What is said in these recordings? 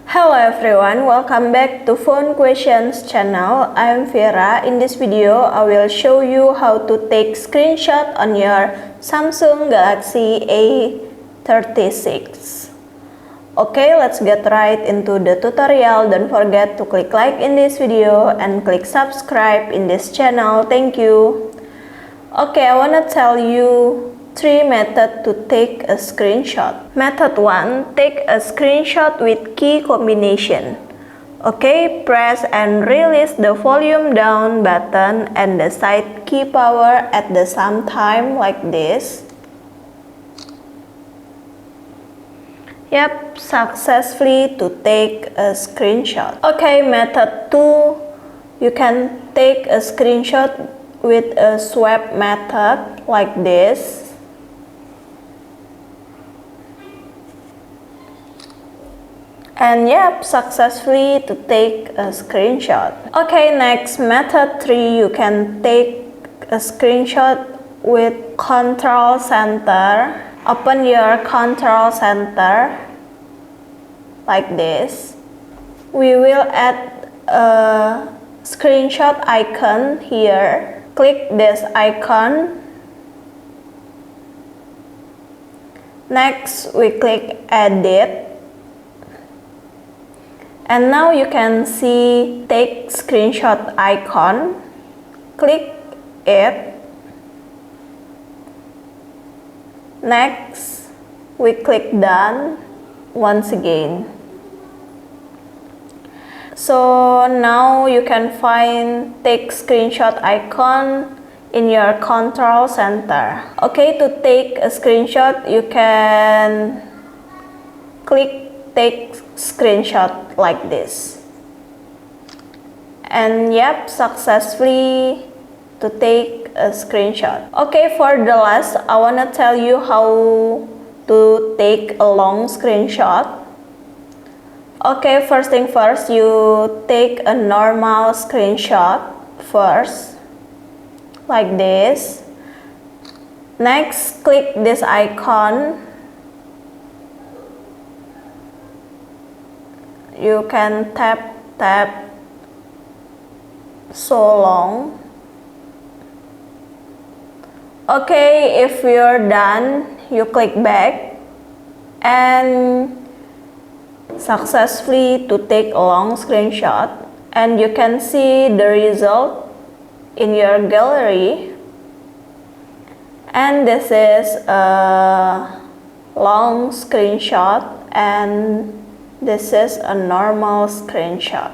Hello everyone, welcome back to Phone Questions channel. I'm Vera. In this video, I will show you how to take screenshot on your Samsung Galaxy A36. Okay, let's get right into the tutorial. Don't forget to click like in this video and click subscribe in this channel. Thank you. Okay, I wanna tell you 3 methods to take a screenshot. Method 1. Take a screenshot with key combination. Okay, press and release the volume down button and the side key power at the same time like this. Yep, successfully to take a screenshot. Okay, method 2. You can take a screenshot with a swipe method like this. And yep, successfully to take a screenshot. Okay, next method 3, you can take a screenshot with control center. Open your control center like this. We will add a screenshot icon here. Click this icon. Next, we click edit. And now you can see take screenshot icon. Click it. Next, we click done once again. So now you can find take screenshot icon in your control center. Okay, to take a screenshot, you can click take screenshot like this. And yep, successfully to take a screenshot. Okay, for the last, I wanna tell you how to take a long screenshot. Okay, first thing first, you take a normal screenshot first, like this. Next, click this icon. You can tap so long. Okay, if you're done, you click back and successfully to take a long screenshot, and you can see the result in your gallery. And this is a long screenshot and this is a normal screenshot.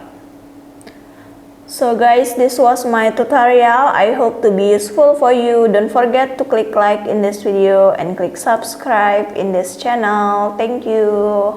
So guys, this was my tutorial. I hope to be useful for you. Don't forget to click like in this video and click subscribe in this channel. Thank you.